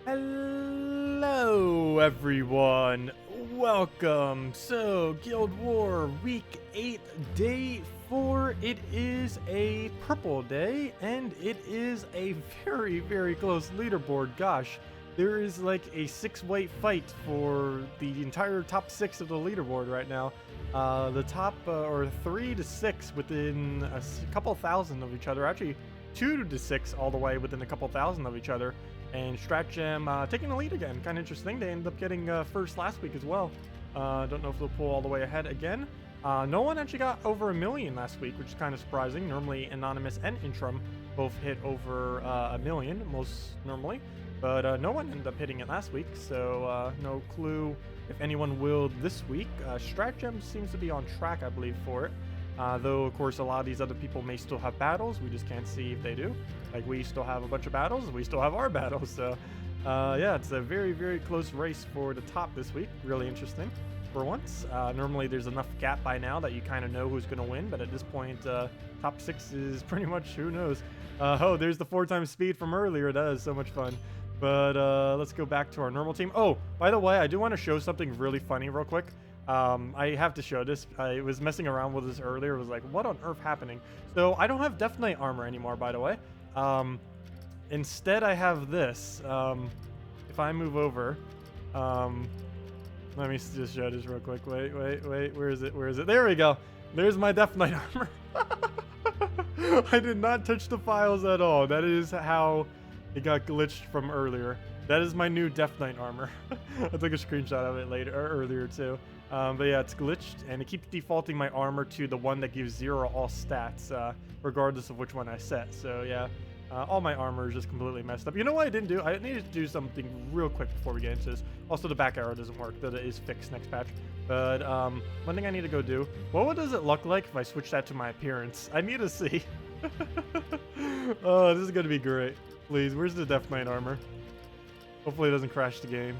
Hello everyone, welcome. So Guild War week 8 day 4, it is a purple day and it is a very close leaderboard. Gosh, there is like a 6-way fight for the entire top 6 of the leaderboard right now. The top or 3 to 6 within a couple thousand of each other, actually 2 to 6 all the way within a couple thousand of each other. And StratGem taking the lead again. Kind of interesting. They ended up getting first last week as well. Don't know if they'll pull all the way ahead again. No one actually got over 1 million last week, which is kind of surprising. Normally, Anonymous and Intrum both hit over 1 million, most normally. But no one ended up hitting it last week, so no clue if anyone will this week. StratGem seems to be on track, I believe, for it. Though, of course, a lot of these other people may still have battles. We just can't see if they do. Like, we still have a bunch of battles. We still have our battles. So, yeah, it's a very close race for the top this week. Really interesting for once. Normally, there's enough gap by now that you kind of know who's going to win. But at this point, top 6 is pretty much who knows. Oh, there's the 4x speed from earlier. That is so much fun. But let's go back to our normal team. Oh, by the way, I do want to show something really funny real quick. I have to show this. I was messing around with this earlier. It was like, what on earth happening? So I don't have Death Knight armor anymore, by the way. Instead I have this. If I move over, let me just show this real quick. Wait, where is it? There we go. There's my Death Knight armor. I did not touch the files at all. That is how it got glitched from earlier. That is my new Death Knight armor. I took a screenshot of it earlier too. But yeah, it's glitched, and it keeps defaulting my armor to the one that gives 0 all stats, regardless of which one I set. So yeah, all my armor is just completely messed up. You know what I didn't do? I needed to do something real quick before we get into this. Also, the back arrow doesn't work, though it is fixed next patch. But one thing I need to go do, what does it look like if I switch that to my appearance? I need to see. Oh, this is going to be great. Please, where's the Death Knight armor? Hopefully it doesn't crash the game.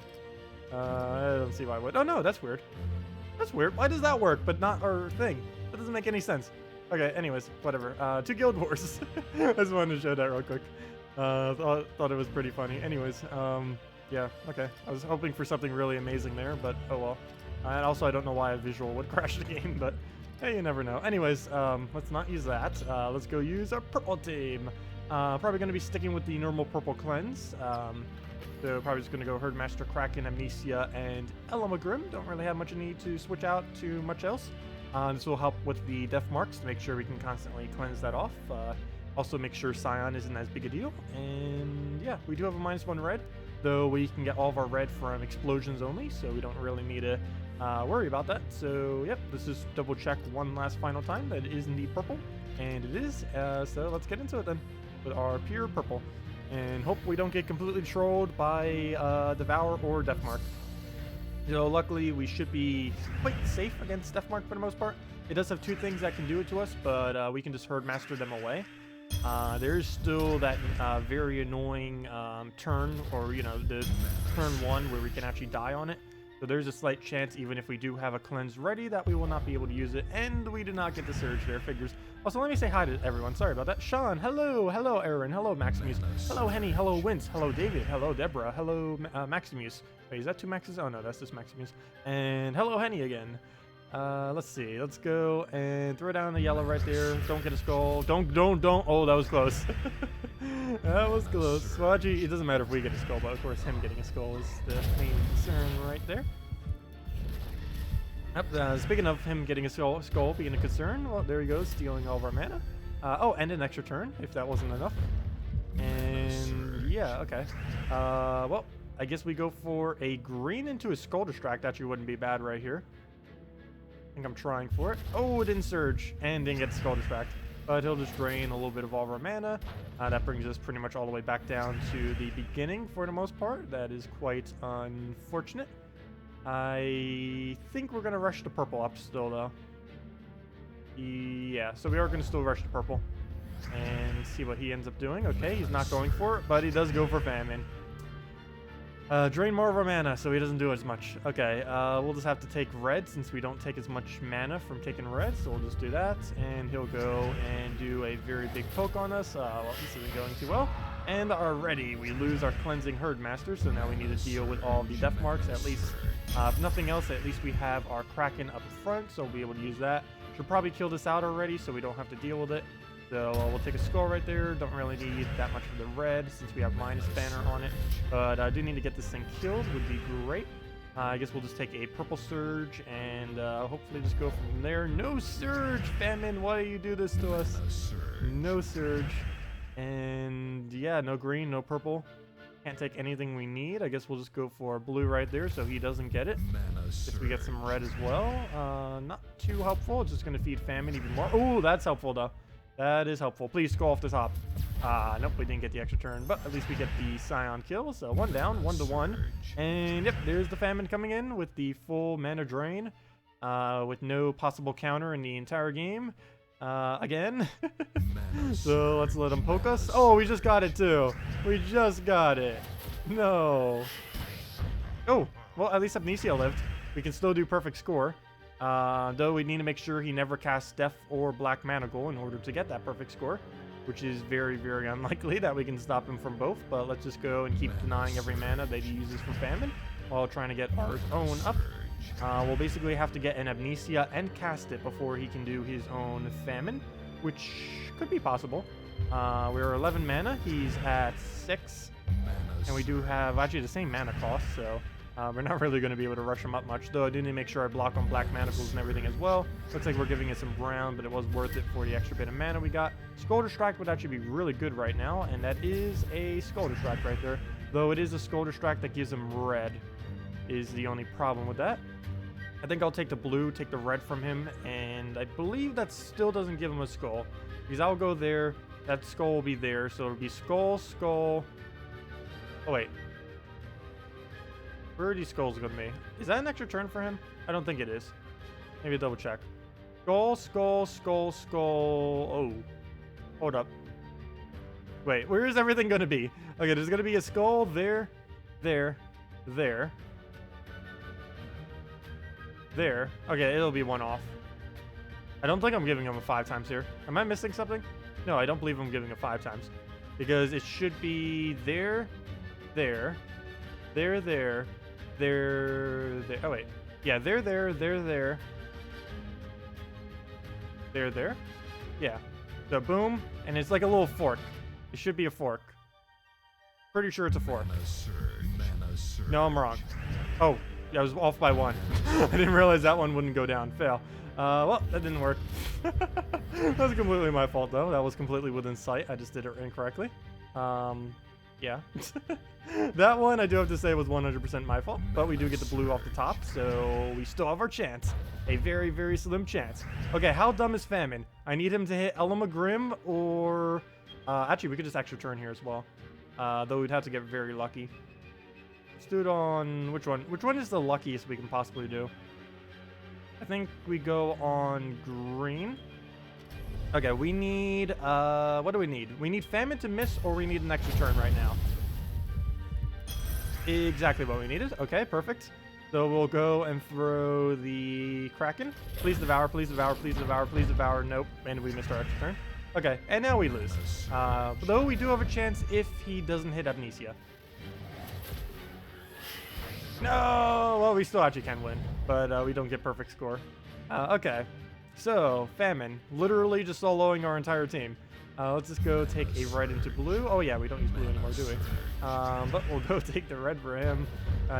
I don't see why it would. Oh no, that's weird. That's weird. Why does that work, but not our thing? That doesn't make any sense. Okay, anyways, whatever. 2 Guild Wars. I just wanted to show that real quick. Thought it was pretty funny. Anyways, yeah, okay. I was hoping for something really amazing there, but oh well. And also, I don't know why a visual would crash the game, but hey, you never know. Anyways, let's not use that. Let's go use our purple team. Probably going to be sticking with the normal purple cleanse. So probably just going to go Herdmaster, Kraken, Amnesia, and Elamagrim. Don't really have much need to switch out to much else. This will help with the death marks to make sure we can constantly cleanse that off. Also make sure Scion isn't as big a deal. And yeah, we do have a -1 red, though we can get all of our red from explosions only, so we don't really need to worry about that. So yep, let's just double check one last final time that it is indeed purple, and it is. So let's get into it then with our pure purple. And hope we don't get completely trolled by Devour or Deathmark. So luckily we should be quite safe against Deathmark for the most part. It does have 2 things that can do it to us, but we can just Herdmaster them away. There's still that very annoying turn, or you know, the turn 1 where we can actually die on it. So there's a slight chance, even if we do have a cleanse ready, that we will not be able to use it. And we did not get the surge there, figures. Also, let me say hi to everyone. Sorry about that. Sean, hello. Hello, Aaron. Hello, Maximus. Hello, Henny. Hello, Wince. Hello, David. Hello, Deborah. Hello, Maximus. Wait, is that 2 Maxes? Oh, no, that's just Maximus. And hello, Henny again. Let's see. Let's go and throw down the yellow right there. Don't get a skull. Don't. Oh, that was close. That was close. Well, actually, it doesn't matter if we get a skull, but of course, him getting a skull is the main concern right there. Yep, speaking of him getting a skull being a concern, well, there he goes, stealing all of our mana. Oh, and an extra turn, if that wasn't enough. And yeah, okay. Well, I guess we go for a green into a skull distract. Actually wouldn't be bad right here. I think I'm trying for it. Oh, it didn't surge and didn't get skull distract. But he'll just drain a little bit of all of our mana. That brings us pretty much all the way back down to the beginning for the most part. That is quite unfortunate. I think we're going to rush the purple up still, though. Yeah, so we are going to still rush the purple. And see what he ends up doing. Okay, he's not going for it, but he does go for famine. Drain more of our mana, so he doesn't do as much. Okay, we'll just have to take red since we don't take as much mana from taking red, so we'll just do that. And he'll go and do a very big poke on us. Well, this isn't going too well. And already we lose our cleansing herdmaster, so now we need to deal with all the death marks. At least, if nothing else, at least we have our kraken up front, so we'll be able to use that. Should probably kill this out already, so we don't have to deal with it. So we'll take a skull right there. Don't really need that much for the red since we have minus banner on it. But I do need to get this thing killed. Would be great. I guess we'll just take a purple surge and hopefully just go from there. No surge, Famine. Why do you do this to us? No surge. And yeah, no green, no purple. Can't take anything we need. I guess we'll just go for blue right there so he doesn't get it. Guess we get some red as well. Not too helpful. It's just going to feed Famine even more. Oh, that's helpful though. That is helpful. Please skull off the top. Nope, we didn't get the extra turn, but at least we get the Scion kill. So 1 down, 1-1. And yep, there's the Famine coming in with the full mana drain, with no possible counter in the entire game. Again. So let's let him poke us. Oh, we just got it too. We just got it. No. Oh, well, at least Amnesia lived. We can still do perfect score. Though we need to make sure he never casts Death or Black Manacle in order to get that perfect score, which is very, very unlikely that we can stop him from both. But let's just go and keep denying every mana that he uses for Famine while trying to get our own up. We'll basically have to get an Amnesia and cast it before he can do his own Famine, which could be possible. We're 11 mana. He's at 6. And we do have actually the same mana cost, so we're not really going to be able to rush him up much, though I do need to make sure I block on Black Manacles and everything as well. Looks like we're giving it some brown, but it was worth it for the extra bit of mana we got. Scolder Strike would actually be really good right now, and that is a Scolder Strike right there. Though it is a Scolder Strike that gives him red, is the only problem with that. I think I'll take the blue, take the red from him, and I believe that still doesn't give him a skull, because I'll go there, that skull will be there, so it'll be skull, skull. Oh, wait. Where are these skulls going to be? Is that an extra turn for him? I don't think it is. Maybe double check. Skull, skull, skull, skull. Oh. Hold up. Wait, where is everything going to be? Okay, there's going to be a skull there, there, there. There. Okay, it'll be one off. I don't think I'm giving him a 5 times here. Am I missing something? No, I don't believe I'm giving it 5 times. Because it should be there, there, there, there, there, there. Oh, wait. Yeah, there, there, there, there. There, there. Yeah. So boom, and it's like a little fork. It should be a fork. Pretty sure it's a fork. No, I'm wrong. Oh. Yeah, I was off by 1. I didn't realize that one wouldn't go down. Fail. Well, that didn't work. That was completely my fault, though. That was completely within sight. I just did it incorrectly. Yeah. That one, I do have to say, was 100% my fault. But we do get the blue off the top, so we still have our chance. A very, very slim chance. Okay, how dumb is Famine? I need him to hit Elamagrim or... actually, we could just extra turn here as well. Though we'd have to get very lucky. Let's do it on... Which one? Which one is the luckiest we can possibly do? I think we go on green. Okay, we need... what do we need? We need Famine to miss, or we need an extra turn right now. Exactly what we needed. Okay, perfect. So we'll go and throw the Kraken. Please devour, please devour, please devour, please devour. Nope, and we missed our extra turn. Okay, and now we lose. Though we do have a chance if he doesn't hit Amnesia. No! Well, we still actually can win, but we don't get perfect score. Okay, so Famine, literally just soloing our entire team. Let's just go take a red into blue. Oh yeah, we don't use blue anymore, do we? But we'll go take the red for him.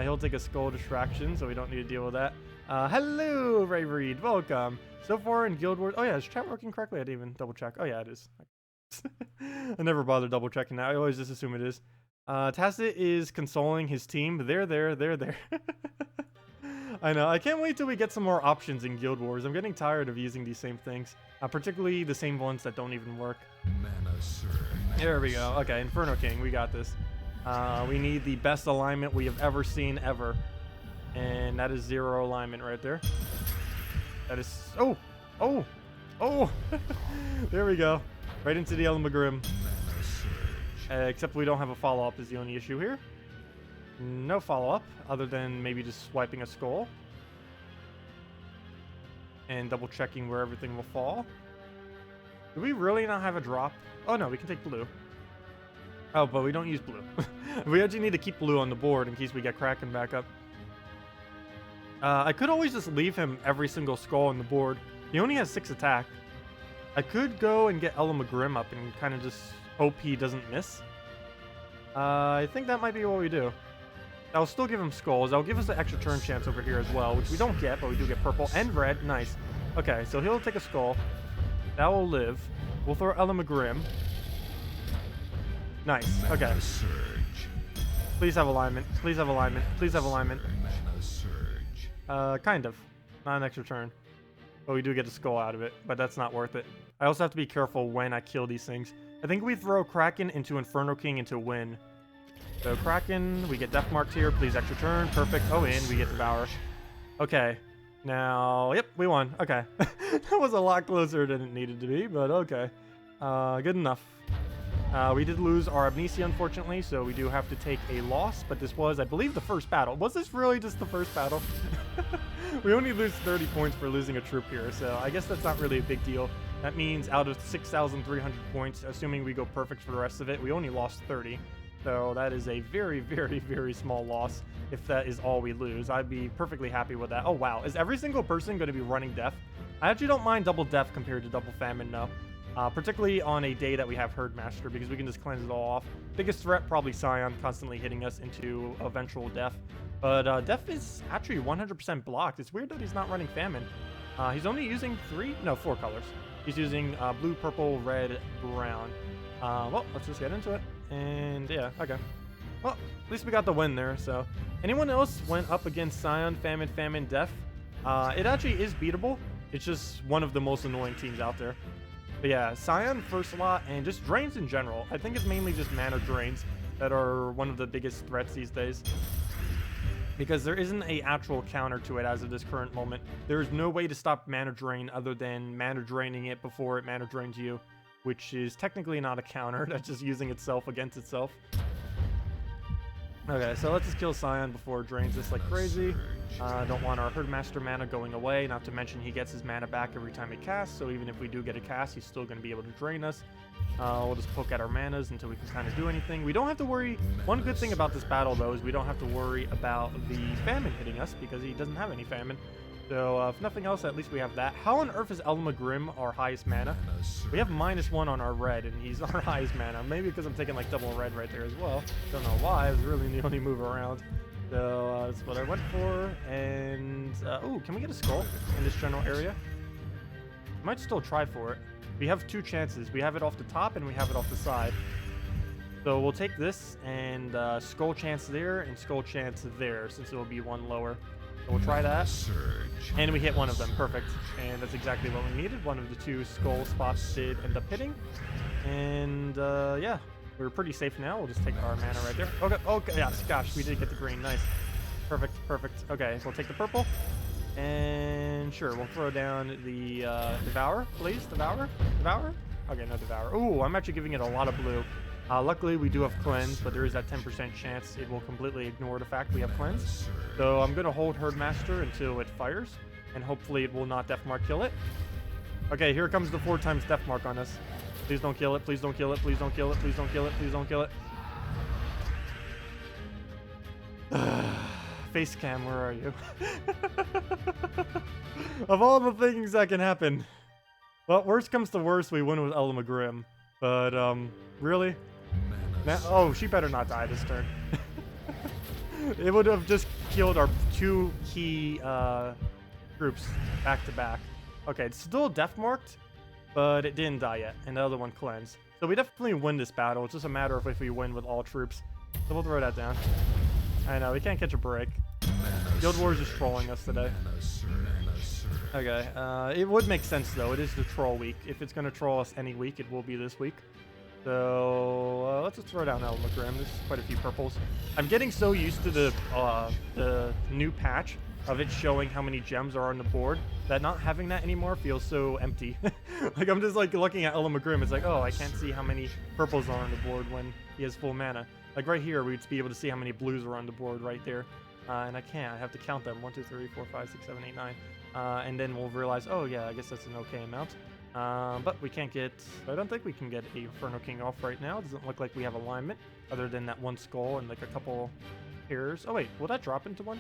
He'll take a skull distraction, so we don't need to deal with that. Hello, Ray Reed, welcome. So far in Guild Wars, oh yeah, is chat working correctly? I didn't even double check. Oh yeah, it is. I never bother double checking that. I always just assume it is. Tacet is consoling his team. There. I know. I can't wait till we get some more options in Guild Wars. I'm getting tired of using these same things. Particularly the same ones that don't even work. There we go. Okay, Inferno King, we got this. We need the best alignment we have ever seen ever. And that is 0 alignment right there. That is... Oh! There we go. Right into the Elamagrim. Except we don't have a follow-up is the only issue here. No follow-up, other than maybe just swiping a skull. And double-checking where everything will fall. Do we really not have a drop? Oh no, we can take blue. Oh, but we don't use blue. We actually need to keep blue on the board in case we get Kraken back up. I could always just leave him every single skull on the board. He only has 6 attack. I could go and get ellcarjen up and kind of just hope he doesn't miss. I think that might be what we do. I'll still give him skulls. That'll give us an extra turn chance over here as well, which we don't get, but we do get purple and red. Nice. Okay, so he'll take a skull. That will live. We'll throw ellcarjen. Nice. Okay. Please have alignment. Please have alignment. Please have alignment. Kind of. Not an extra turn. But we do get a skull out of it, but that's not worth it. I also have to be careful when I kill these things. I think we throw Kraken into Inferno King into win. So Kraken, we get death marked here. Please extra turn. Perfect. Oh, and we get Devour. Okay. Now, yep, we won. Okay. That was a lot closer than it needed to be, but okay. Good enough. We did lose our Amnesia, unfortunately, so we do have to take a loss, but this was, I believe, the first battle. Was this really just the first battle? We only lose 30 points for losing a troop here, so I guess that's not really a big deal. That means out of 6,300 points, assuming we go perfect for the rest of it, we only lost 30. So that is a very, very, very small loss if that is all we lose. I'd be perfectly happy with that. Oh, wow. Is every single person going to be running death? I actually don't mind double death compared to double famine, no. Particularly on a day that we have Herdmaster, because we can just cleanse it all off. Biggest threat, probably Scion, constantly hitting us into eventual death. But death is actually 100% blocked. It's weird that he's not running famine. He's only using 4 colors. He's using blue, purple, red, brown. Well, let's just get into it. And yeah, okay. Well, at least we got the win there. So anyone else went up against Scion, famine, death? It actually is beatable. It's just one of the most annoying teams out there. But yeah, Scion first lot and just drains in general. I think it's mainly just mana drains that are one of the biggest threats these days. Because there isn't a actual counter to it as of this current moment. There is no way to stop mana drain other than mana draining it before it mana drains you, which is technically not a counter. That's just using itself against itself. Okay, so let's just kill Scion before it drains us like crazy. Don't want our Herdmaster mana going away, not to mention he gets his mana back every time he casts, so even if we do get a cast, he's still going to be able to drain us. We'll just poke at our manas until we can kind of do anything. We don't have to worry. One good thing about this battle, though, is we don't have to worry about the famine hitting us, because he doesn't have any famine. So, if nothing else, at least we have that. How on earth is ellcarjen our highest mana? We have -1 on our red, and he's our highest mana. Maybe because I'm taking, like, double red right there as well. Don't know why. It was really the only move around. So, that's what I went for. And, ooh, can we get a skull in this general area? Might still try for it. We have 2 chances. We have it off the top, and we have it off the side. So, we'll take this, and skull chance there, and skull chance there, since it will be 1 lower. So we'll try that, and we hit one of them. Perfect, and that's exactly what we needed. One of the 2 skull spots did end up hitting, and yeah, we're pretty safe now. We'll just take our mana right there. Okay, yes, gosh, we did get the green. Nice, perfect. Okay, so we'll take the purple, and sure, we'll throw down the Devour, please. Devour. Okay, no Devour. Ooh, I'm actually giving it a lot of blue. Luckily, we do have Cleanse, but there is that 10% chance it will completely ignore the fact we have Cleanse. So I'm going to hold Herdmaster until it fires, and hopefully it will not Deathmark kill it. Okay, here comes the 4 times Deathmark on us. Please don't kill it, please don't kill it, please don't kill it, please don't kill it, please don't kill it. Face cam, where are you? Of all the things that can happen. Well, worst comes to worst, we win with ellcarjen. But, really? Oh, she better not die this turn. It would have just killed our 2 key troops back to back. Okay, it's still death marked, but it didn't die yet, and the other one cleansed. So we definitely win this battle. It's just a matter of if we win with all troops. So we'll throw that down. I know, we can't catch a break. Guild Wars is trolling us today. Okay, it would make sense though. It is the troll week. If it's going to troll us any week, it will be this week. So let's just throw down ellcarjen. There's quite a few purples. I'm getting so used to the new patch of it showing how many gems are on the board that not having that anymore feels so empty. Like I'm just like looking at ellcarjen. It's like, oh, I can't see how many purples are on the board when he has full mana. Like right here, we'd be able to see how many blues are on the board right there. And I can't. I have to count them. 1, 2, 3, 4, 5, 6, 7, 8, 9. And then we'll realize, oh yeah, I guess that's an okay amount. But we can't get... I don't think we can get a Inferno King off right now. It doesn't look like we have alignment, other than that one skull and like a couple pairs. Oh wait, will that drop into one?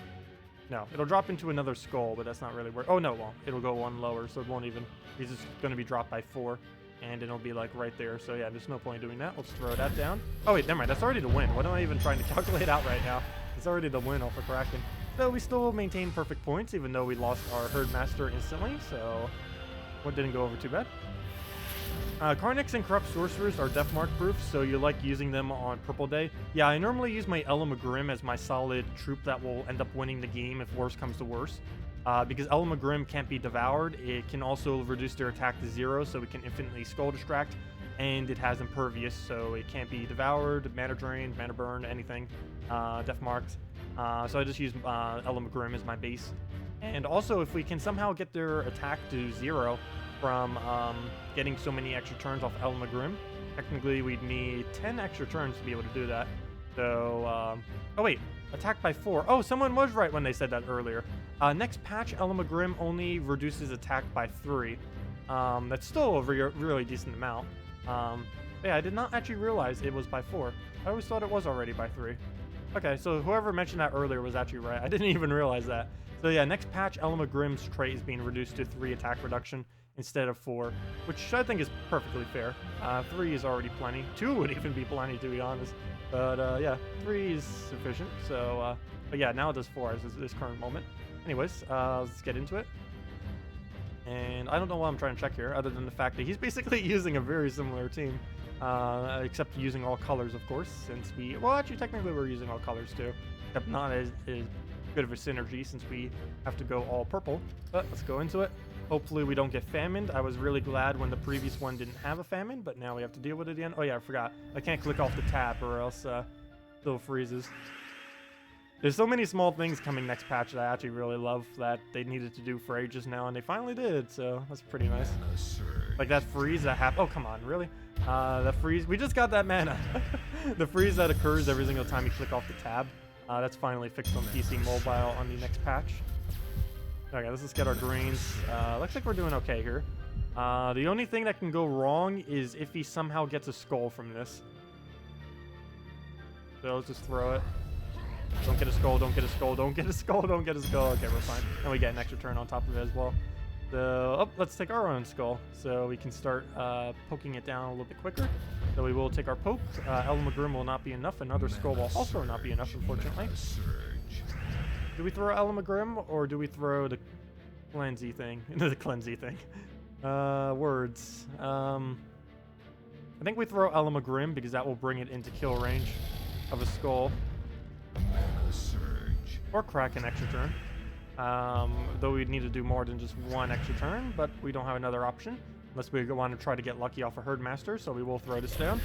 No, it'll drop into another skull, but that's not really where... Oh no, well, it'll go one lower, so it won't even... He's just going to be dropped by 4, and it'll be like right there. So yeah, there's no point in doing that. Let's throw that down. Oh wait, never mind. That's already the win. What am I even trying to calculate out right now? It's already the win off of Kraken. So we still maintain perfect points, even though we lost our Herdmaster instantly, so what didn't go over too bad. Karnics and Corrupt Sorcerers are Deathmark proof, so you like using them on Purple Day. Yeah, I normally use my Elamagrim as my solid troop that will end up winning the game if worse comes to worse. Because Elamagrim can't be devoured, it can also reduce their attack to 0, so it can infinitely Skull Distract, and it has Impervious, so it can't be devoured, Mana Drain, Mana Burn, anything, Death Marked. So I just use Elamagrim as my base. And also, if we can somehow get their attack to 0 from getting so many extra turns off Elamagrim, technically we'd need 10 extra turns to be able to do that. So, oh wait, attack by 4. Oh, someone was right when they said that earlier. Next patch, Elamagrim only reduces attack by 3. That's still a really decent amount. Yeah, I did not actually realize it was by 4. I always thought it was already by 3. Okay, so whoever mentioned that earlier was actually right. I didn't even realize that. So yeah, next patch, Elamagrim's trait is being reduced to 3 attack reduction instead of 4, which I think is perfectly fair. 3 is already plenty. 2 would even be plenty, to be honest. But yeah, 3 is sufficient. So, but yeah, now it does 4 as this current moment. Anyways, let's get into it. And I don't know what I'm trying to check here, other than the fact that he's basically using a very similar team. Except using all colors, of course, since we... Well, actually, technically, we're using all colors, too. Except not as good of a synergy, since we have to go all purple. But let's go into it. Hopefully, we don't get famined. I was really glad when the previous one didn't have a famine, but now we have to deal with it again. Oh, yeah, I forgot. I can't click off the tab, or else still freezes. There's so many small things coming next patch that I actually really love that they needed to do for ages now, and they finally did, so that's pretty nice. Like that freeze that happened. Oh, come on, really? The freeze. We just got that mana. The freeze that occurs every single time you click off the tab. That's finally fixed on PC Mobile on the next patch. Okay, let's just get our greens. Looks like we're doing okay here. The only thing that can go wrong is if he somehow gets a skull from this. So let's just throw it. Don't get a skull, don't get a skull, don't get a skull, don't get a skull. Okay, we're fine. And we get an extra turn on top of it as well. So, oh, let's take our own skull so we can start poking it down a little bit quicker. So we will take our poke. Elamagrim will not be enough. Another skull will also not be enough, unfortunately. Do we throw Elamagrim or do we throw the cleansey thing? The cleansey thing. Words. I think we throw Elamagrim because that will bring it into kill range of a skull. Or crack an extra turn. Though we'd need to do more than just one extra turn, but we don't have another option. Unless we want to try to get lucky off a Herdmaster, so we will throw this down.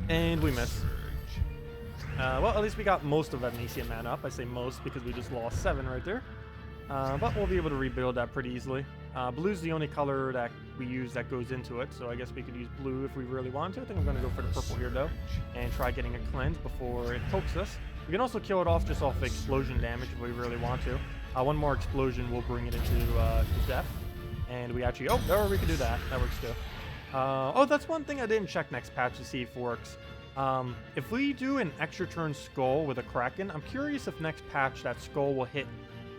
And we miss. Well, at least we got most of Amnesia mana up. I say most because we just lost 7 right there. But we'll be able to rebuild that pretty easily. Blue's the only color that we use that goes into it, so I guess we could use blue if we really want to. I think I'm going to go for the purple here, though, and try getting a cleanse before it pokes us. We can also kill it off just off explosion damage if we really want to. One more explosion will bring it into death. And we actually... Oh, or we can do that. That works too. Oh, that's one thing I didn't check next patch to see if it works. If we do an extra turn skull with a Kraken, I'm curious if next patch that skull will hit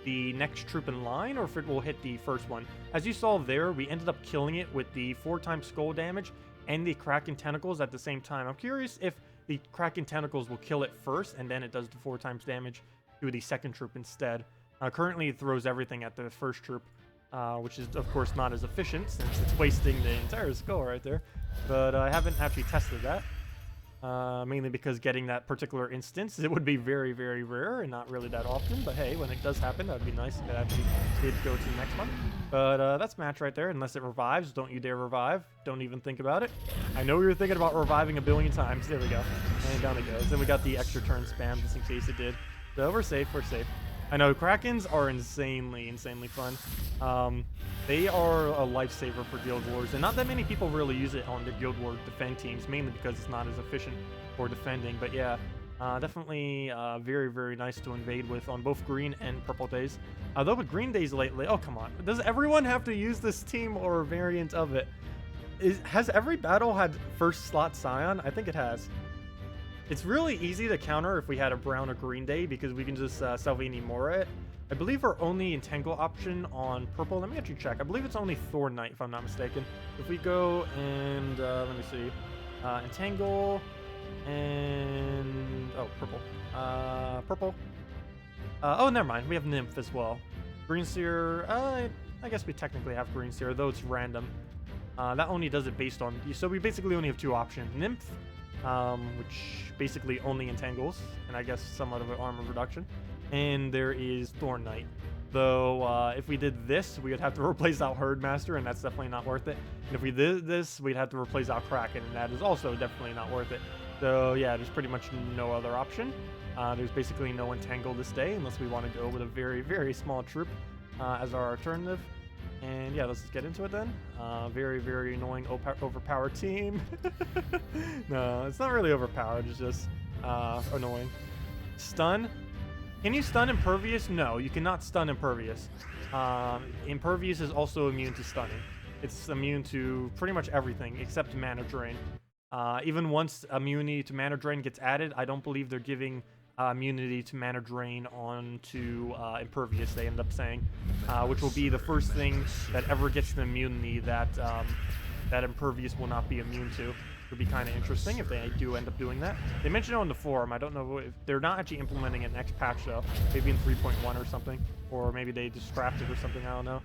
the next troop in line or if it will hit the first one. As you saw there, we ended up killing it with the 4x skull damage and the Kraken tentacles at the same time. I'm curious if the Kraken tentacles will kill it first and then it does the 4x damage to the second troop instead. Currently it throws everything at the first troop, which is of course not as efficient since it's wasting the entire skull right there. But I haven't actually tested that. Mainly because getting that particular instance, it would be very, very rare and not really that often. But hey, when it does happen, that would be nice if it actually did go to the next one. But that's match right there. Unless it revives, don't you dare revive. Don't even think about it. I know you were thinking about reviving a billion times. There we go. And down it goes. Then we got the extra turn spam just in case it did. So we're safe, we're safe. I know Krakens are insanely, insanely fun. They are a lifesaver for Guild Wars, and not that many people really use it on the Guild Wars defend teams, mainly because it's not as efficient for defending. But yeah, Definitely very, very nice to invade with on both green and purple days. Though with green days lately, oh come on, does everyone have to use this team or variant of it? Has every battle had first slot Scion? I think it has. It's really easy to counter if we had a brown or green day because we can just Salvini Mora it. I believe our only entangle option on purple, let me actually check. I believe it's only Thorn Knight if I'm not mistaken. If we go and, let me see, entangle and, oh, purple. Oh, never mind. We have Nymph as well. Green Seer, I guess we technically have Green Seer, though it's random. That only does it based on, so we basically only have two options. Nymph, which basically only entangles, and I guess somewhat of an armor reduction. And there is Thorn Knight. Though, if we did this, we would have to replace out Herdmaster, and that's definitely not worth it. And if we did this, we'd have to replace out Kraken, and that is also definitely not worth it. So, yeah, there's pretty much no other option. There's basically no entangle this day, unless we want to go with a very, very small troop as our alternative. And yeah, let's just get into it then. Very, very annoying, overpowered team. No, it's not really overpowered, it's just annoying. Stun. Can you stun Impervious? No, you cannot stun Impervious. Impervious is also immune to stunning. It's immune to pretty much everything except Mana Drain. Even once immunity to Mana Drain gets added, I don't believe they're giving immunity to Mana Drain onto Impervious, they end up saying, which will be the first thing that ever gets the immunity that that Impervious will not be immune to. Would be kind of interesting if they do end up doing that. They mentioned it on the forum. I don't know if they're not actually implementing it next patch though. Maybe in 3.1 or something, or maybe they just scrapped it or something. I don't know.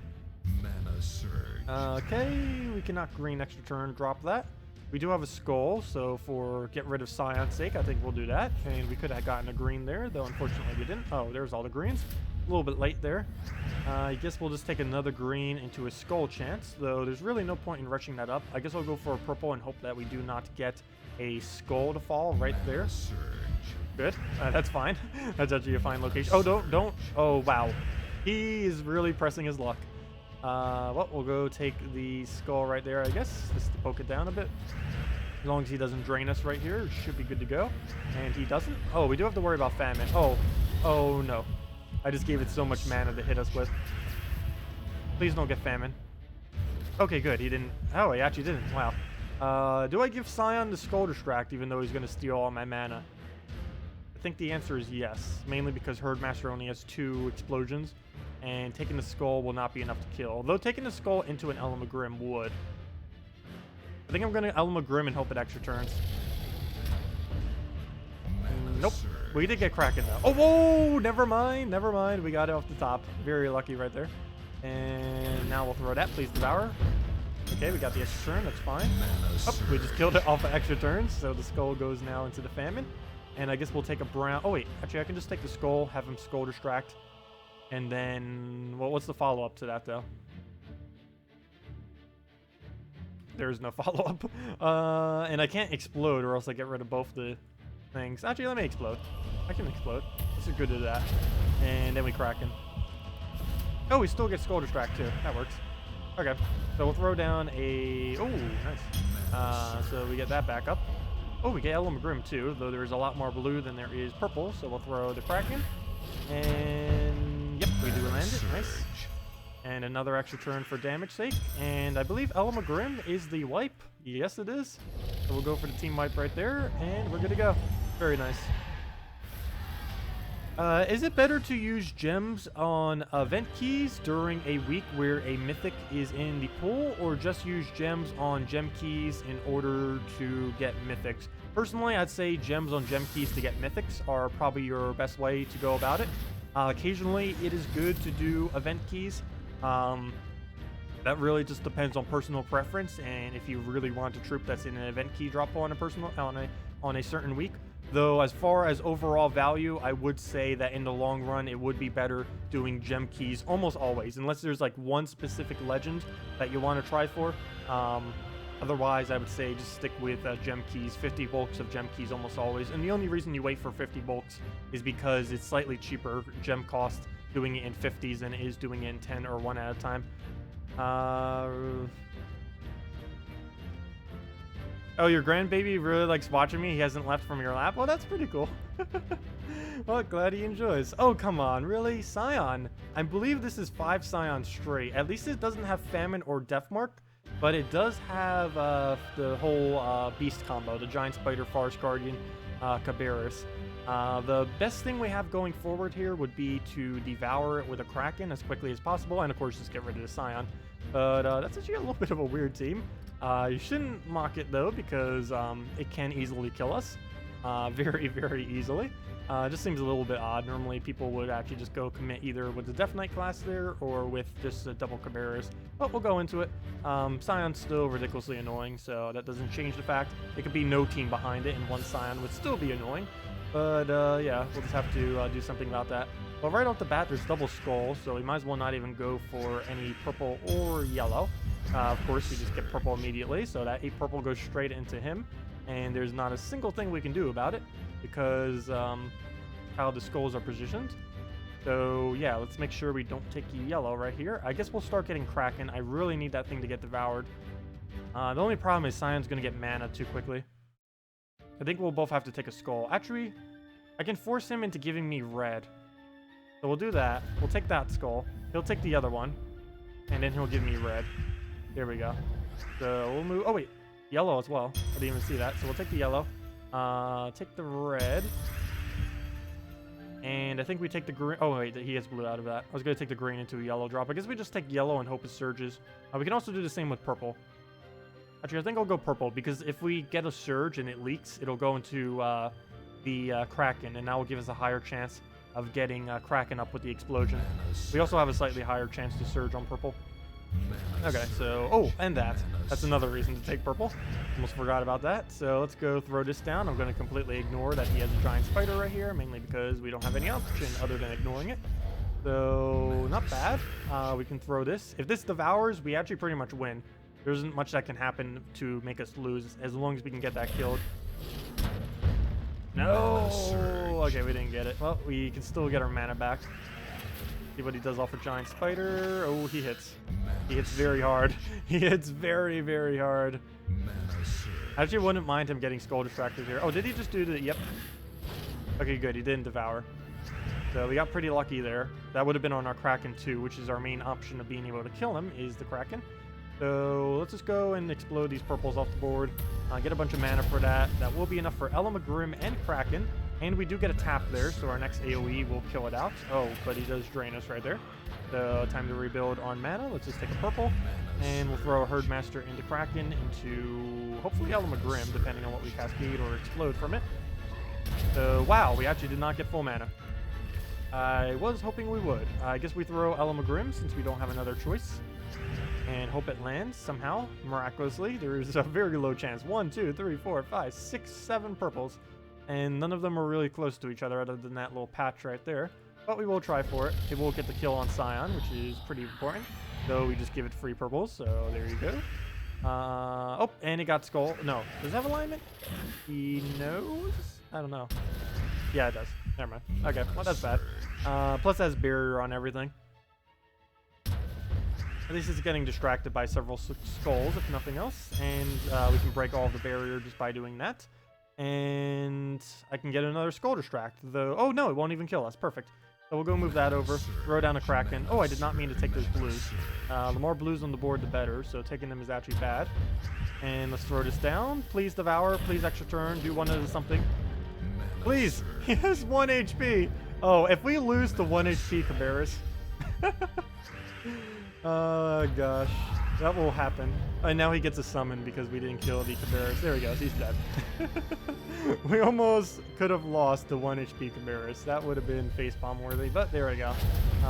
Mana Surge. Okay, we cannot green extra turn. Drop that. We do have a skull, so for get rid of Scion's sake, I think we'll do that. And we could have gotten a green there, though unfortunately we didn't. Oh, there's all the greens. A little bit late there. I guess we'll just take another green into a skull chance, though there's really no point in rushing that up. I guess I'll go for a purple and hope that we do not get a skull to fall right there. Good. That's fine. That's actually a fine location. Oh, don't. Oh, wow. He is really pressing his luck. Well, we'll go take the skull right there, I guess, just to poke it down a bit. As long as he doesn't drain us right here, should be good to go. And he doesn't. Oh, we do have to worry about famine. Oh no. I just gave it so much mana to hit us with. Please don't get famine. Okay, good. He didn't. Oh, he actually didn't. Wow. Do I give Scion the Skull Distract even though he's going to steal all my mana? I think the answer is yes. Mainly because Herdmaster only has 2 explosions. And taking the skull will not be enough to kill. Although taking the skull into an Element Grim would. I think I'm going to Element Grim and hope it extra turns. Nope. We did get Kraken though. Oh, whoa! Never mind. Never mind. We got it off the top. Very lucky right there. And now we'll throw that. Please devour. Okay, we got the extra turn. That's fine. Oh, we just killed it off of extra turns. So the skull goes now into the famine. And I guess we'll take a brown. Oh, wait. Actually, I can just take the skull, have him skull distract. And then, well, what's the follow-up to that, though? There's no follow-up. And I can't explode, or else I get rid of both the things. Actually, let me explode. I can explode. This is good to that. And then we Kraken. Oh, we still get Skull Distract, too. That works. Okay. So we'll throw down a... Oh, nice. So we get that back up. Oh, we get Element Grim, too, though there is a lot more blue than there is purple. So we'll throw the Kraken. And... Yep, we do land it. Nice. And another extra turn for damage sake. And I believe Element Grim is the wipe. Yes, it is. So we'll go for the team wipe right there. And we're good to go. Very nice. Is it better to use gems on event keys during a week where a mythic is in the pool, or just use gems on gem keys in order to get mythics? Personally, I'd say gems on gem keys to get mythics are probably your best way to go about it. Occasionally, it is good to do event keys. That really just depends on personal preference, and if you really want a troop that's in an event key drop on a certain week. Though, as far as overall value, I would say that in the long run, it would be better doing gem keys almost always, unless there's like one specific legend that you want to try for. Otherwise, I would say just stick with gem keys, 50 bulks of gem keys almost always. And the only reason you wait for 50 bulks is because it's slightly cheaper gem cost doing it in 50s than it is doing it in 10 or 1 at a time. Oh, your grandbaby really likes watching me. He hasn't left from your lap. Well, that's pretty cool. Well, glad he enjoys. Oh, come on. Really? Scion. I believe this is 5 Scions straight. At least it doesn't have Famine or Death Mark, but it does have the whole beast combo, the Giant Spider, Forest Guardian, Cabarrus. The best thing we have going forward here would be to devour it with a Kraken as quickly as possible, and of course just get rid of the Scion. But that's actually a little bit of a weird team. You shouldn't mock it though, because it can easily kill us. Very, very easily. It just seems a little bit odd. Normally people would actually just go commit either with the Death Knight class there or with just a double Cabarrus. But we'll go into it. Scion's still ridiculously annoying, so that doesn't change the fact it could be no team behind it and one Scion would still be annoying. But yeah, we'll just have to do something about that. Well, right off the bat, there's double skull, so we might as well not even go for any purple or yellow. Of course, we just get purple immediately, so that 8 purple goes straight into him. And there's not a single thing we can do about it because how the skulls are positioned. So yeah, let's make sure we don't take yellow right here. I guess we'll start getting Kraken. I really need that thing to get devoured. The only problem is Scion's going to get mana too quickly. I think we'll both have to take a skull. Actually, I can force him into giving me red. So we'll do that. We'll take that skull. He'll take the other one. And then he'll give me red. There we go. So we'll move... Oh, wait. Yellow as well. I didn't even see that. So we'll take the yellow. Take the red. And I think we take the green... Oh, wait. He has blue out of that. I was going to take the green into a yellow drop. I guess we just take yellow and hope it surges. We can also do the same with purple. Actually, I think I'll go purple, because if we get a surge and it leaks, it'll go into the Kraken, and that will give us a higher chance of getting Kraken up with the explosion. We also have a slightly higher chance to surge on purple. Okay, so... Oh, and that. That's another reason to take purple. Almost forgot about that. So let's go throw this down. I'm going to completely ignore that he has a giant spider right here, mainly because we don't have any option other than ignoring it. So, not bad. We can throw this. If this devours, we actually pretty much win. There isn't much that can happen to make us lose, as long as we can get that killed. No! Okay, we didn't get it. Well, we can still get our mana back. See what he does off a giant spider. Oh, he hits. He hits very hard. He hits very, very hard. I actually wouldn't mind him getting skull distracted here. Oh, did he just do the... Yep. Okay, good. He didn't devour. So we got pretty lucky there. That would have been on our Kraken too, which is our main option of being able to kill him, is the Kraken. So let's just go and explode these purples off the board. Get a bunch of mana for that. That will be enough for Grim and Kraken. And we do get a tap there, so our next AoE will kill it out. Oh, but he does drain us right there. So time to rebuild on mana. Let's just take a purple. And we'll throw a Herdmaster into Kraken, into hopefully Grim, depending on what we cascade or explode from it. So wow, we actually did not get full mana. I was hoping we would. I guess we throw Grim since we don't have another choice. And hope it lands somehow, miraculously. There's a very low chance. 1, 2, 3, 4, 5, 6, 7 purples. And none of them are really close to each other other than that little patch right there. But we will try for it. It will get the kill on Scion, which is pretty important. So we just give it free purples, so there you go. Oh, and it got skull. No, does it have alignment? He knows? I don't know. Yeah, it does. Never mind. Okay, well, that's bad. Plus it has barrier on everything. At least it's getting distracted by several skulls, if nothing else. And we can break all of the barrier just by doing that. And I can get another skull distract, though. Oh, no, it won't even kill us. Perfect. So we'll go move that over, throw down a Kraken. Oh, I did not mean to take those blues. The more blues on the board, the better. So taking them is actually bad. And let's throw this down. Please devour. Please extra turn. Do one of something. Please. He has 1 HP. Oh, if we lose to 1 HP Cabarrus. Oh, gosh. That will happen. And now he gets a summon because we didn't kill the Cabarrus. There he goes. He's dead. We almost could have lost the 1 HP Cabarrus. That would have been facepalm worthy, but there we go.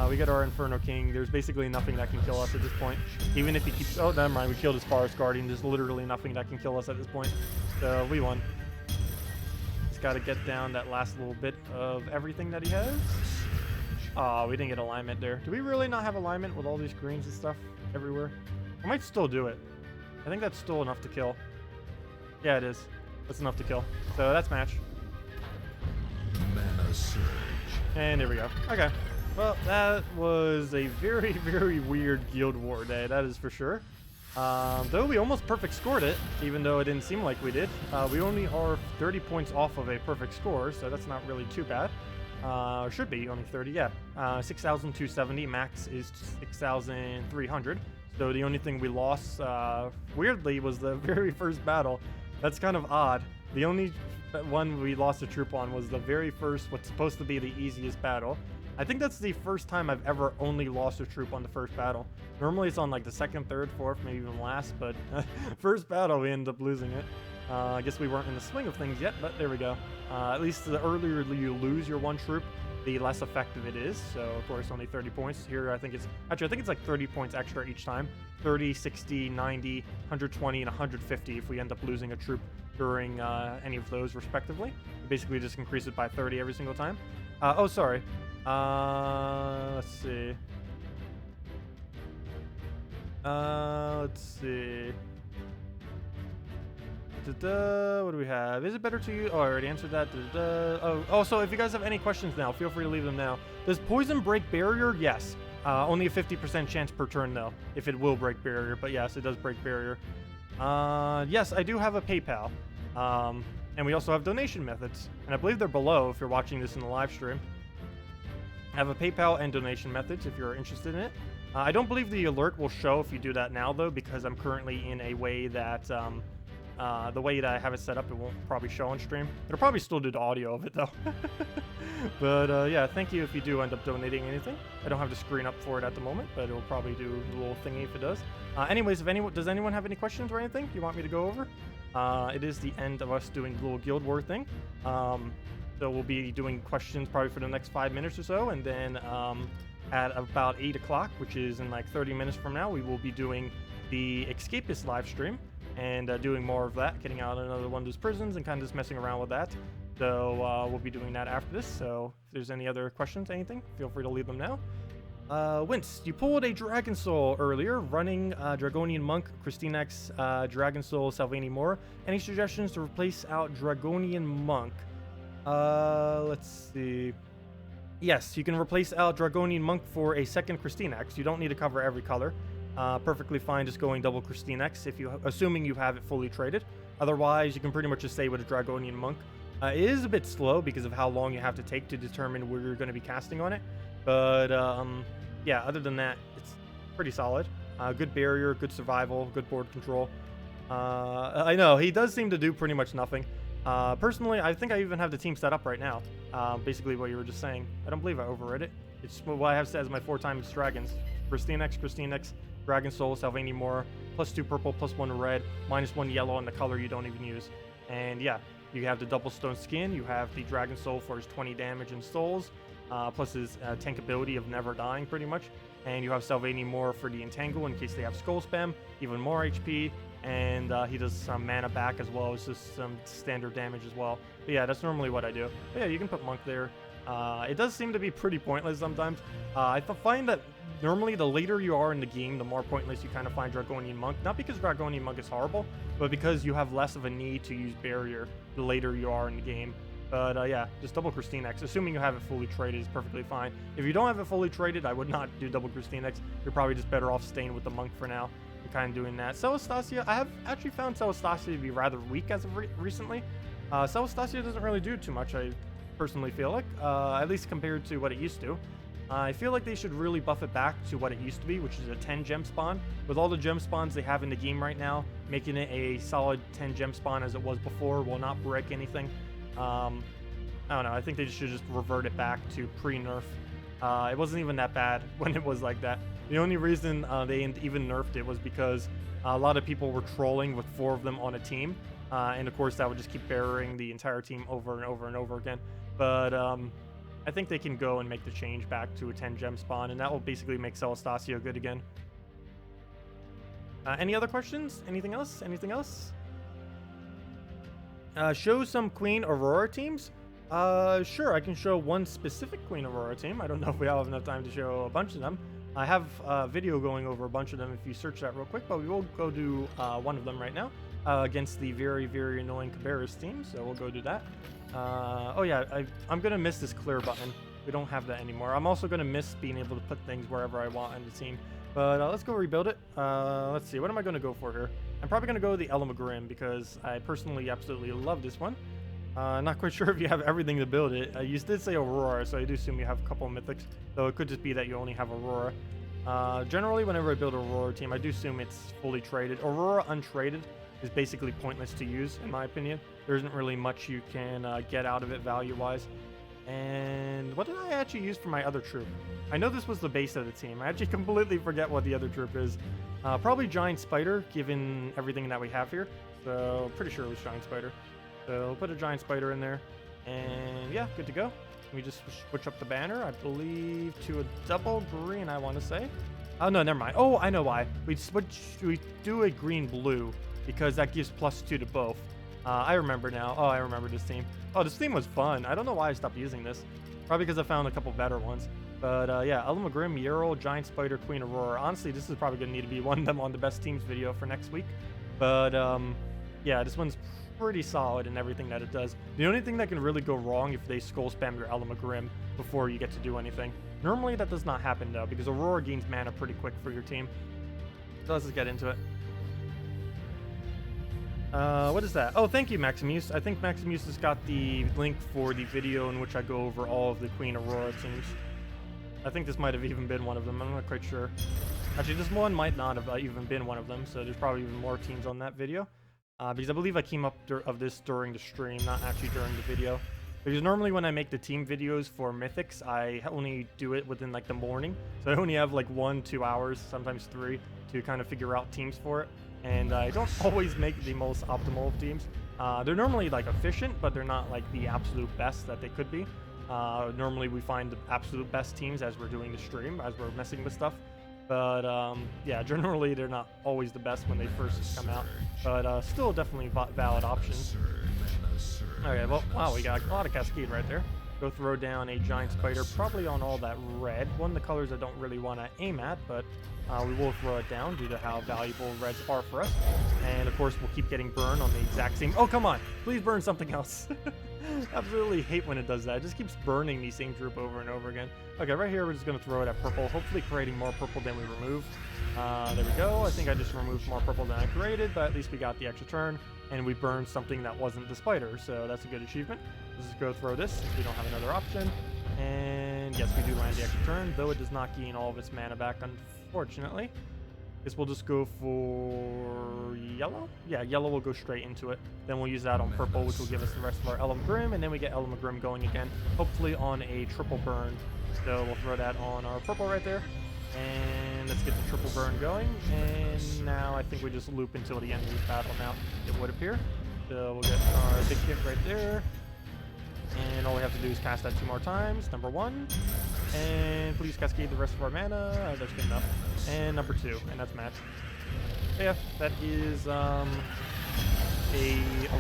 We got our Inferno King. There's basically nothing that can kill us at this point. Even if he keeps... Oh, never mind. We killed his Forest Guardian. There's literally nothing that can kill us at this point. So we won. Just got to get down that last little bit of everything that he has. Oh, we didn't get alignment there. Do we really not have alignment with all these greens and stuff everywhere? I might still do it. I think that's still enough to kill. Yeah, it is. That's enough to kill. So that's match. Mana surge. And there we go. Okay. Well, that was a very, very weird Guild War day. That is for sure. Though we almost perfect scored it, even though it didn't seem like we did. We only are 30 points off of a perfect score, so that's not really too bad. Or should be only 30, yeah. 6,270, max is 6,300. So the only thing we lost, weirdly, was the very first battle. That's kind of odd. The only one we lost a troop on was the very first, what's supposed to be the easiest battle. I think that's the first time I've ever only lost a troop on the first battle. Normally it's on like the second, third, fourth, maybe even last, but first battle we ended up losing it. I guess we weren't in the swing of things yet, but there we go. At least the earlier you lose your one troop, the less effective it is. So of course only 30 points. Here I think it's like 30 points extra each time. 30, 60, 90, 120, and 150 if we end up losing a troop during any of those respectively. We basically just increase it by 30 every single time. Oh, sorry. Let's see. Let's see. What do we have? Is it better to use? Oh, I already answered that. Oh, so if you guys have any questions now, feel free to leave them now. Does poison break barrier? Yes. Only a 50% chance per turn though, if it will break barrier. But yes, it does break barrier. Yes, I do have a PayPal. And we also have donation methods. And I believe they're below if you're watching this in the live stream. I have a PayPal and donation methods if you're interested in it. I don't believe the alert will show if you do that now though, because I'm currently in a way that the way that I have it set up, it won't probably show on stream. It'll probably still do the audio of it though. But yeah, thank you if you do end up donating anything. I don't have the screen up for it at the moment, but it'll probably do the little thingy if it does. Anyways, does anyone have any questions or anything you want me to go over? It is the end of us doing the little Guild War thing. So we'll be doing questions probably for the next 5 minutes or so, and then at about 8 o'clock, which is in like 30 minutes from now, we will be doing the Escapist live stream and doing more of that, getting out another one of those prisons and kind of just messing around with that. So we'll be doing that after this. So if there's any other questions, anything, feel free to leave them now. Winced, you pulled a Dragon Soul earlier, running Dragonian Monk, KrissTigger, Dragon Soul, Salvani Moore. Any suggestions to replace out Dragonian Monk? Let's see. Yes, you can replace out Dragonian Monk for a second KrissTigger. You don't need to cover every color. Perfectly fine just going double KrissTigger if you, assuming you have it fully traded. Otherwise, you can pretty much just stay with a Dragonian Monk. It is a bit slow because of how long you have to take to determine where you're going to be casting on it. But yeah, other than that, it's pretty solid. Good barrier, good survival, good board control. I know, he does seem to do pretty much nothing. Personally, I think I even have the team set up right now. Basically what you were just saying. I don't believe I overread it. It's what I have set as my 4 times dragons. KrissTigger, Dragon Soul, Salvani Moore, +2 purple, +1 red, -1 yellow on the color you don't even use. And yeah, you have the double stone skin, you have the Dragon Soul for his 20 damage and souls, plus his tank ability of never dying pretty much. And you have Salvani Moore for the entangle in case they have skull spam, even more HP. And he does some mana back as well as just some standard damage as well. But yeah, that's normally what I do. But yeah, you can put Monk there. It does seem to be pretty pointless sometimes. I find that normally the later you are in the game, the more pointless you kind of find Dragonian Monk. Not because Dragonian Monk is horrible, but because you have less of a need to use barrier the later you are in the game. But yeah, just double KrissTigger. Assuming you have it fully traded is perfectly fine. If you don't have it fully traded, I would not do double KrissTigger. You're probably just better off staying with the Monk for now. Kind of doing that. Celestasia, I have actually found Celestasia to be rather weak as of recently. Celestasia doesn't really do too much, I personally feel like, at least compared to what it used to. I feel like they should really buff it back to what it used to be, which is a 10 gem spawn. With all the gem spawns they have in the game right now, making it a solid 10 gem spawn as it was before will not break anything. I don't know, I think they should just revert it back to pre-nerf. It wasn't even that bad when it was like that. The only reason they even nerfed it was because a lot of people were trolling with 4 of them on a team. And of course that would just keep burying the entire team over and over and over again. But I think they can go and make the change back to a 10 gem spawn, and that will basically make Celestasia good again. Any other questions? Anything else? Anything else? Show some Queen Aurora teams? Sure, I can show one specific Queen Aurora team. I don't know if we have enough time to show a bunch of them. I have a video going over a bunch of them if you search that real quick, but we will go do one of them right now against the very, very annoying Cabarrus team, so we'll go do that. Oh yeah, I'm going to miss this clear button. We don't have that anymore. I'm also going to miss being able to put things wherever I want on the team. But let's go rebuild it. Let's see, what am I going to go for here? I'm probably going to go the ellcarjen because I personally absolutely love this one. Not quite sure if you have everything to build it. You did say Aurora, so I do assume you have a couple of mythics, though it could just be that you only have Aurora. Generally, whenever I build an Aurora team, I do assume it's fully traded. Aurora untraded is basically pointless to use, in my opinion. There isn't really much you can get out of it value-wise. And what did I actually use for my other troop? I know this was the base of the team. I actually completely forget what the other troop is. Probably Giant Spider, given everything that we have here. So, pretty sure it was Giant Spider. So, we'll put a Giant Spider in there. And yeah, good to go. We just switch up the banner, I believe, to a double green, I want to say. Oh, no, never mind. Oh, I know why. We do a green-blue because that gives +2 to both. I remember now. Oh, I remember this team. Oh, this team was fun. I don't know why I stopped using this. Probably because I found a couple better ones. But yeah, ellcarjen, Yarrow, Giant Spider, Queen Aurora. Honestly, this is probably going to need to be one of them on the best teams video for next week. But yeah, this one's pretty solid in everything that it does. The only thing that can really go wrong if they skull spam your ellcarjen before you get to do anything. Normally that does not happen though, because Aurora gains mana pretty quick for your team. So let's just get into it. What is that? Oh, thank you, Maximus. I think Maximus has got the link for the video in which I go over all of the Queen Aurora teams. I think this might have even been one of them. I'm not quite sure. Actually, this one might not have even been one of them, so there's probably even more teams on that video. Because I believe I came up of this during the stream, not actually during the video. Because normally when I make the team videos for Mythics, I only do it within like the morning. So I only have like 1-2 hours, sometimes 3, to kind of figure out teams for it. And I don't always make the most optimal of teams. They're normally like efficient, but they're not like the absolute best that they could be. Normally we find the absolute best teams as we're doing the stream, as we're messing with stuff. But yeah, generally they're not always the best when they first come out. But still definitely valid options. Okay, well, wow, we got a lot of Cascade right there. Go throw down a Giant Spider, probably on all that red. One of the colors I don't really want to aim at, but we will throw it down due to how valuable reds are for us. And of course, we'll keep getting burned on the exact same... Oh, come on! Please burn something else! Absolutely hate when it does that. It just keeps burning the same troop over and over again. Okay, right here, we're just going to throw it at purple, hopefully creating more purple than we remove. There we go. I think I just removed more purple than I created, but at least we got the extra turn, and we burned something that wasn't the spider, so that's a good achievement. Let's just go throw this if we don't have another option. And yes, we do land the extra turn, though it does not gain all of its mana back, unfortunately. Guess we'll just go for yellow? Yeah, yellow will go straight into it. Then we'll use that on purple, which will give us the rest of our ellcarjen, and then we get ellcarjen going again, hopefully on a triple burn. So we'll throw that on our purple right there. And let's get the triple burn going. And now I think we just loop until the end of the battle now, it would appear. So we'll get our big hit right there. And all we have to do is cast that 2 more times. Number 1. And please cascade the rest of our mana. That's good enough. And number 2. And that's match. But yeah, that is a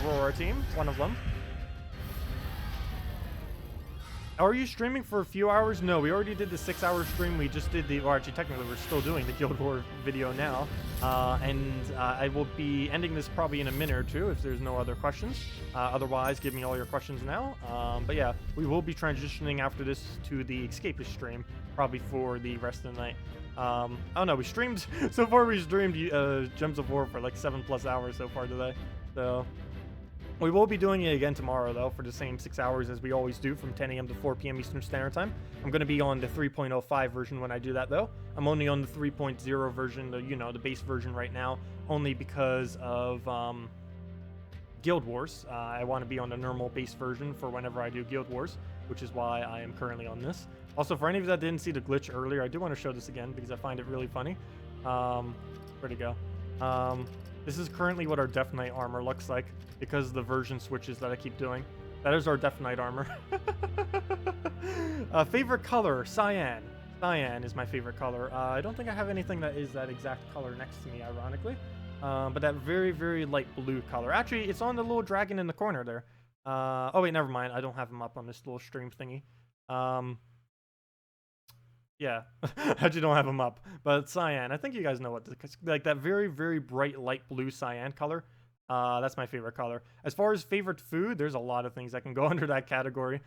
Aurora team. One of them. Are you streaming for a few hours? No, we already did the 6-hour stream. We just did the, or actually technically we're still doing the Guild War video now. I will be ending this probably in a minute or 2 if there's no other questions. Otherwise, give me all your questions now. But yeah, we will be transitioning after this to the Escapist stream, probably for the rest of the night. I don't know, we streamed, so far we streamed Gems of War for like 7+ hours so far today. So... we will be doing it again tomorrow, though, for the same 6 hours as we always do, from 10 a.m. to 4 p.m. Eastern Standard Time. I'm going to be on the 3.05 version when I do that, though. I'm only on the 3.0 version, the base version right now, only because of Guild Wars. I want to be on the normal base version for whenever I do Guild Wars, which is why I am currently on this. Also, for any of you that didn't see the glitch earlier, I do want to show this again because I find it really funny. Where'd it go? This is currently what our Death Knight armor looks like because of the version switches that I keep doing. That is our Death Knight armor. Favorite color, cyan. Cyan is my favorite color. I don't think I have anything that is that exact color next to me, ironically. But that very, very light blue color. Actually, it's on the little dragon in the corner there. Oh wait, never mind. I don't have him up on this little stream thingy. Yeah, I actually don't have him up, but cyan. I think you guys know what, like that very, very bright light blue cyan color. That's my favorite color. As far as favorite food, there's a lot of things that can go under that category.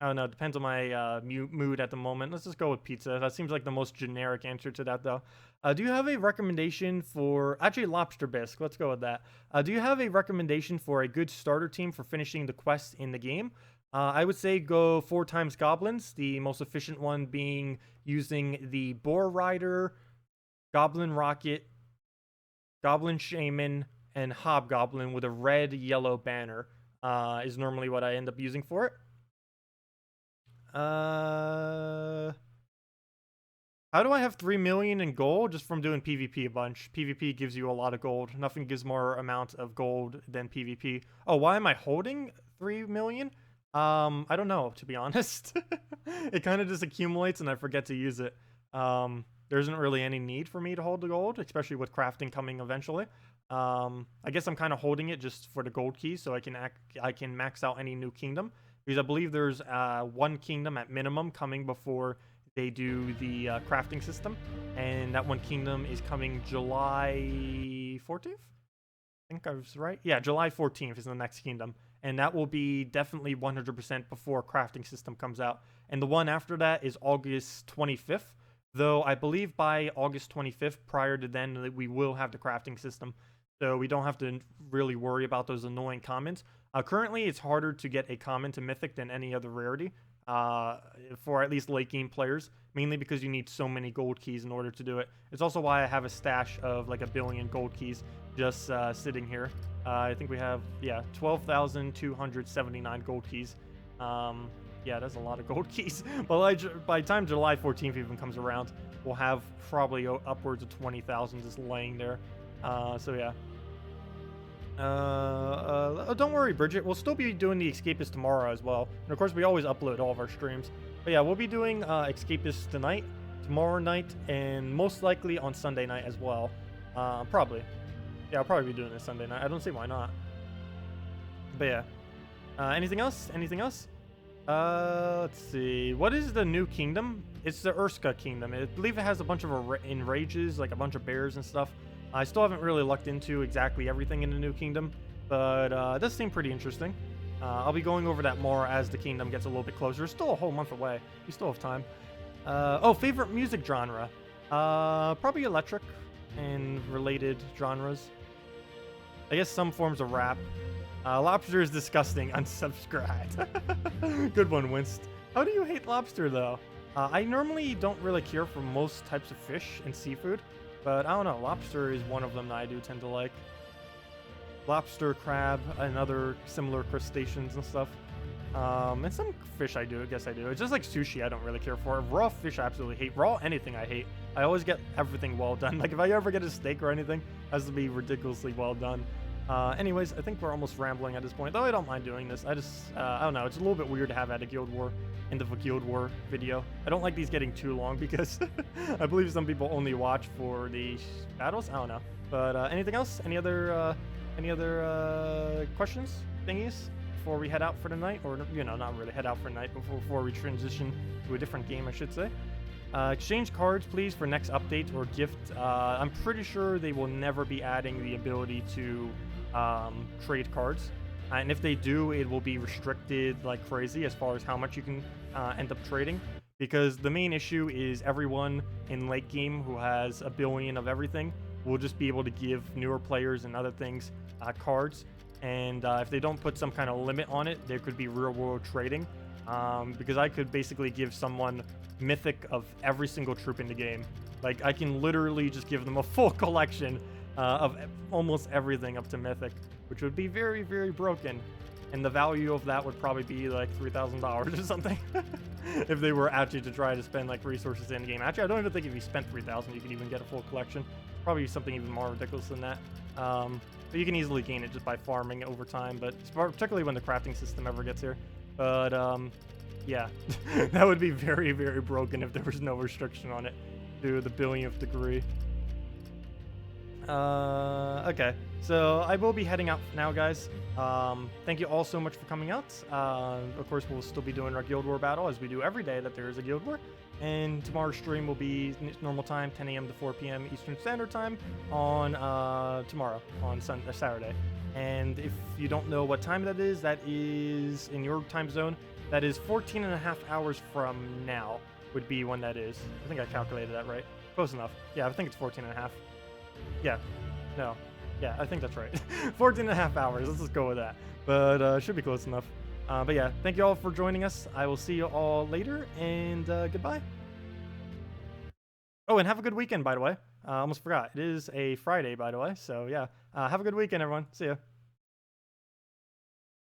I don't know. It depends on my mood at the moment. Let's just go with pizza. That seems like the most generic answer to that, though. Do you have a recommendation for... Actually, lobster bisque. Let's go with that. Do you have a recommendation for a good starter team for finishing the quests in the game? I would say go 4 times goblins, the most efficient one being using the Boar Rider, Goblin Rocket, Goblin Shaman, and Hobgoblin with a red-yellow banner is normally what I end up using for it. How do I have 3 million in gold? Just from doing PvP a bunch. PvP gives you a lot of gold. Nothing gives more amount of gold than PvP. Oh, why am I holding 3 million? I don't know, to be honest. It kind of just accumulates and I forget to use it. There isn't really any need for me to hold the gold, especially with crafting coming eventually. I guess I'm kind of holding it just for the gold keys so I can max out any new kingdom. Because I believe there's 1 kingdom at minimum coming before they do the crafting system. And that 1 kingdom is coming July 14th? I think I was right. Yeah, July 14th is the next kingdom. And that will be definitely 100% before crafting system comes out. And the one after that is August 25th. Though I believe by August 25th, prior to then, we will have the crafting system. So we don't have to really worry about those annoying comments. Currently, it's harder to get a common to Mythic than any other rarity for at least late game players, mainly because you need so many gold keys in order to do it. It's also why I have a stash of like 1 billion gold keys just sitting here. I think we have, 12,279 gold keys. Yeah, that's a lot of gold keys. But by the time July 14th even comes around, we'll have probably upwards of 20,000 just laying there. So yeah. Don't worry, Bridget. We'll still be doing the Escapist tomorrow as well. And of course, we always upload all of our streams. But yeah, we'll be doing Escapist tonight, tomorrow night, and most likely on Sunday night as well. Probably. Yeah, I'll probably be doing this Sunday night. I don't see why not. But yeah. Anything else? Anything else? Let's see. What is the new kingdom? It's the Urska kingdom. I believe it has a bunch of enrages, like a bunch of bears and stuff. I still haven't really looked into exactly everything in the new kingdom, but it does seem pretty interesting. I'll be going over that more as the kingdom gets a little bit closer. It's still a whole month away. We still have time. Oh, favorite music genre? Probably electric and related genres. I guess some forms of rap. Lobster is disgusting. Unsubscribed. Good one, Winced. How do you hate lobster, though? I normally don't really care for most types of fish and seafood, but I don't know. Lobster is one of them that I do tend to like. Lobster, crab, and other similar crustaceans and stuff. And some fish I do. I guess I do. It's just like sushi I don't really care for. Raw fish I absolutely hate. Raw anything I hate. I always get everything well done. Like if I ever get a steak or anything, it has to be ridiculously well done. Anyways, I think we're almost rambling at this point, though I don't mind doing this. I don't know, it's a little bit weird to have at a Guild War, end of a Guild War video. I don't like these getting too long because I believe some people only watch for the battles. I don't know. But anything else? Any other questions, thingies, before we head out for the night? Or, you know, not really head out for the night, before we transition to a different game, I should say. Exchange cards, please, for next update or gift. I'm pretty sure they will never be adding the ability to trade cards. And if they do, it will be restricted like crazy as far as how much you can end up trading. Because the main issue is everyone in late game who has 1 billion of everything will just be able to give newer players and other things cards. And if they don't put some kind of limit on it, there could be real world trading. Because I could basically give someone mythic of every single troop in the game. Like, I can literally just give them a full collection of almost everything up to mythic, which would be very, very broken. And the value of that would probably be like $3,000 or something if they were actually to try to spend like resources in the game. Actually, I don't even think if you spent 3,000, you could even get a full collection. Probably something even more ridiculous than that. But you can easily gain it just by farming over time, but particularly when the crafting system ever gets here. But yeah, that would be very, very broken if there was no restriction on it to the billionth degree. Okay, so I will be heading out now, guys. Thank you all so much for coming out. Of course, we'll still be doing our Guild War battle as we do every day that there is a Guild War. And tomorrow's stream will be normal time, 10 a.m. to 4 p.m. Eastern Standard Time on tomorrow, on Saturday. And if you don't know what time that is in your time zone, That is 14 and a half hours from now would be when that is. I think I calculated that right. Close enough. Yeah, I think it's 14 and a half. Yeah. No. Yeah, I think that's right. 14 and a half hours. Let's just go with that. But should be close enough. But yeah, thank you all for joining us. I will see you all later, and goodbye. Oh, and have a good weekend, by the way. Almost forgot. It is a Friday, by the way. So yeah, have a good weekend, everyone. See ya.